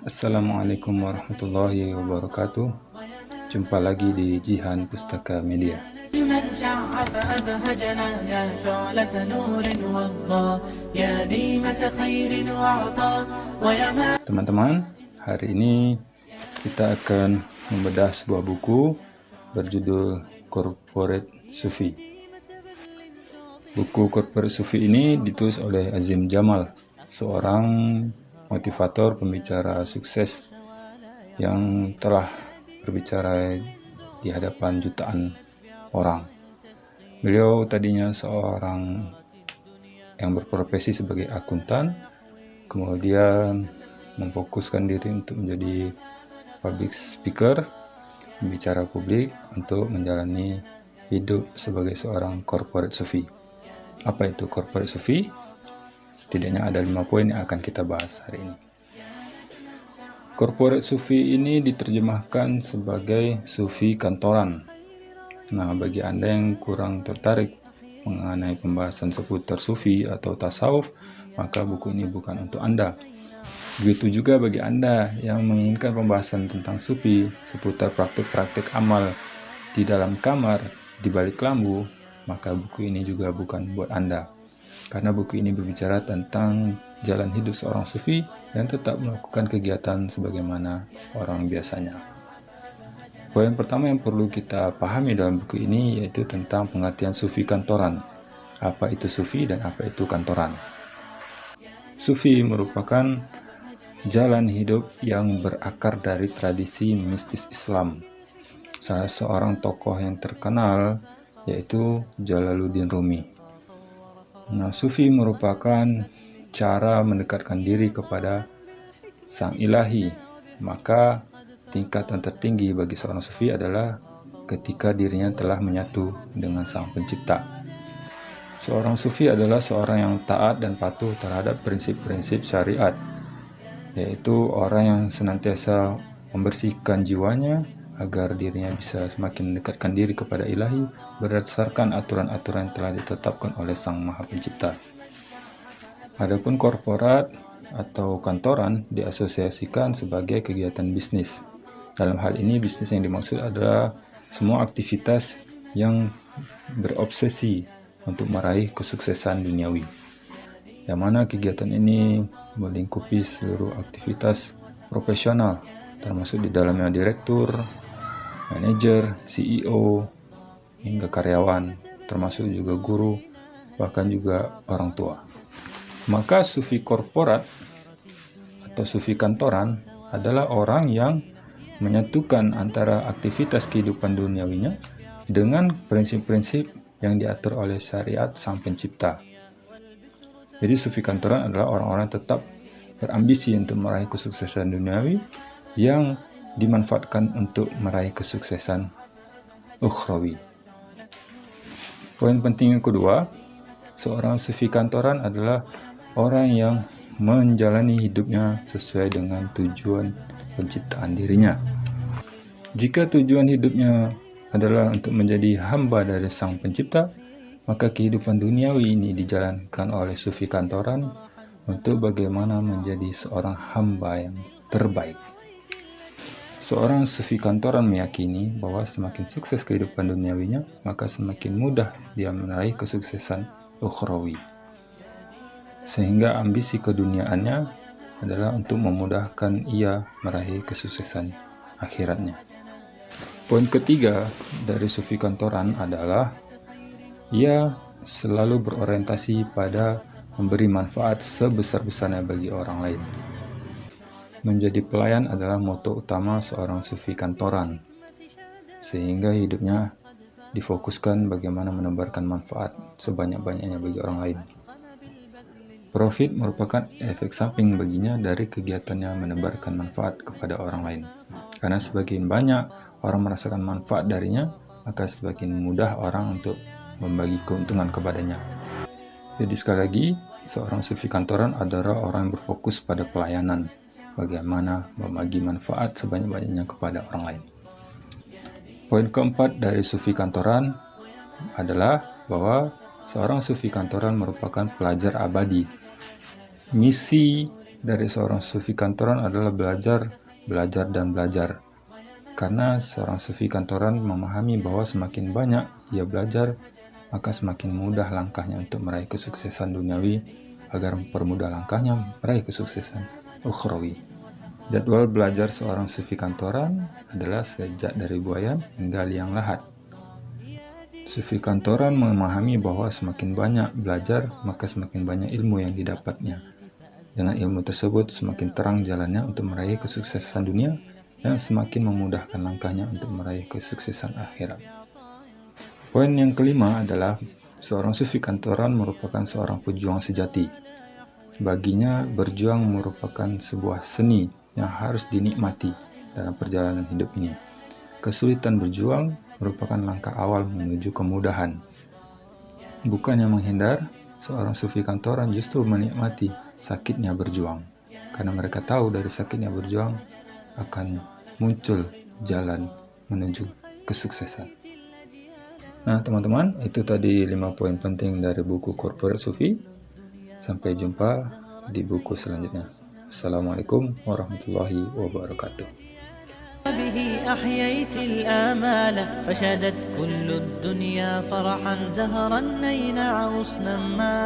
Assalamualaikum warahmatullahi wabarakatuh. Jumpa lagi di Jihan Pustaka Media. من شع فأبهجنا يا شعلة نور والله يا ديمة خير وعطاء ويا ما. Teman-teman, hari ini kita akan membedah sebuah buku berjudul Corporate Sufi. Buku Corporate Sufi ini ditulis oleh Azim Jamal, seorang motivator pembicara sukses yang telah berbicara di hadapan jutaan orang. Beliau tadinya seorang yang berprofesi sebagai akuntan, kemudian memfokuskan diri untuk menjadi public speaker, pembicara publik untuk menjalani hidup sebagai seorang corporate sufi. Apa itu corporate sufi? Setidaknya ada 5 poin yang akan kita bahas hari ini. Corporate sufi ini diterjemahkan sebagai sufi kantoran. Nah, bagi Anda yang kurang tertarik mengenai pembahasan seputar sufi atau tasawuf, maka buku ini bukan untuk Anda. Begitu juga bagi Anda yang menginginkan pembahasan tentang sufi, seputar praktik-praktik amal di dalam kamar, di balik lampu, maka buku ini juga bukan buat Anda. Karena buku ini berbicara tentang jalan hidup seorang sufi dan tetap melakukan kegiatan sebagaimana orang biasanya. Poin pertama yang perlu kita pahami dalam buku ini yaitu tentang pengertian sufi kantoran. Apa itu sufi dan apa itu kantoran? Sufi merupakan jalan hidup yang berakar dari tradisi mistis Islam. Salah seorang tokoh yang terkenal yaitu Jalaluddin Rumi. Nah, sufi merupakan cara mendekatkan diri kepada Sang Ilahi. Maka tingkatan tertinggi bagi seorang sufi adalah ketika dirinya telah menyatu dengan Sang Pencipta. Seorang sufi adalah seorang yang taat dan patuh terhadap prinsip-prinsip syariat, yaitu orang yang senantiasa membersihkan jiwanya agar dirinya bisa semakin mendekatkan diri kepada Ilahi berdasarkan aturan-aturan yang telah ditetapkan oleh Sang Maha Pencipta. Adapun korporat atau kantoran diasosiasikan sebagai kegiatan bisnis. Dalam hal ini, bisnis yang dimaksud adalah semua aktivitas yang berobsesi untuk meraih kesuksesan duniawi. Yang mana kegiatan ini melingkupi seluruh aktivitas profesional, termasuk di dalamnya direktur, manajer, CEO, hingga karyawan, termasuk juga guru, bahkan juga orang tua. Maka sufi korporat atau sufi kantoran adalah orang yang menyatukan antara aktivitas kehidupan duniawinya dengan prinsip-prinsip yang diatur oleh syariat Sang Pencipta. Jadi sufi kantoran adalah orang-orang yang tetap berambisi untuk meraih kesuksesan duniawi yang dimanfaatkan untuk meraih kesuksesan ukhrawi. Poin penting yang kedua, seorang sufi kantoran adalah orang yang menjalani hidupnya sesuai dengan tujuan penciptaan dirinya. Jika tujuan hidupnya adalah untuk menjadi hamba dari Sang Pencipta, maka kehidupan duniawi ini dijalankan oleh sufi kantoran untuk bagaimana menjadi seorang hamba yang terbaik. Seorang sufi kantoran meyakini bahwa semakin sukses kehidupan duniawinya, maka semakin mudah dia meraih kesuksesan ukhrawi. Sehingga ambisi keduniaannya adalah untuk memudahkan ia meraih kesuksesan akhiratnya. Poin ketiga dari sufi kantoran adalah ia selalu berorientasi pada memberi manfaat sebesar-besarnya bagi orang lain. Menjadi pelayan adalah moto utama seorang sufi kantoran, sehingga hidupnya difokuskan bagaimana menebarkan manfaat sebanyak-banyaknya bagi orang lain. Profit merupakan efek samping baginya dari kegiatannya menebarkan manfaat kepada orang lain. Karena semakin banyak orang merasakan manfaat darinya, maka semakin mudah orang untuk membagi keuntungan kepadanya. Jadi sekali lagi, seorang sufi kantoran adalah orang yang berfokus pada pelayanan, bagaimana membagi manfaat sebanyak-banyaknya kepada orang lain. Poin keempat dari sufi kantoran adalah bahwa seorang sufi kantoran merupakan pelajar abadi. Misi dari seorang sufi kantoran adalah belajar, dan belajar. Karena seorang sufi kantoran memahami bahwa semakin banyak ia belajar, maka semakin mudah langkahnya untuk meraih kesuksesan duniawi agar mempermudah langkahnya meraih kesuksesan ukhrawi. Jadwal belajar seorang sufi kantoran adalah sejak dari buayan hingga liang lahat. Sufi kantoran memahami bahwa semakin banyak belajar, maka semakin banyak ilmu yang didapatnya. Dengan ilmu tersebut, semakin terang jalannya untuk meraih kesuksesan dunia dan semakin memudahkan langkahnya untuk meraih kesuksesan akhirat. Poin yang kelima adalah seorang sufi kantoran merupakan seorang pejuang sejati. Baginya, berjuang merupakan sebuah seni yang harus dinikmati dalam perjalanan hidup ini. Kesulitan berjuang merupakan langkah awal menuju kemudahan. Bukannya menghindar, seorang sufi kantoran justru menikmati sakitnya berjuang, karena mereka tahu dari sakitnya berjuang akan muncul jalan menuju kesuksesan. Nah teman-teman, itu tadi 5 poin penting dari buku Corporate Sufi. Sampai jumpa di buku selanjutnya. Assalamualaikum warahmatullahi wabarakatuh. به أحييت الآمال فشادت كل الدنيا فرحا زهرا نينع غصنا ما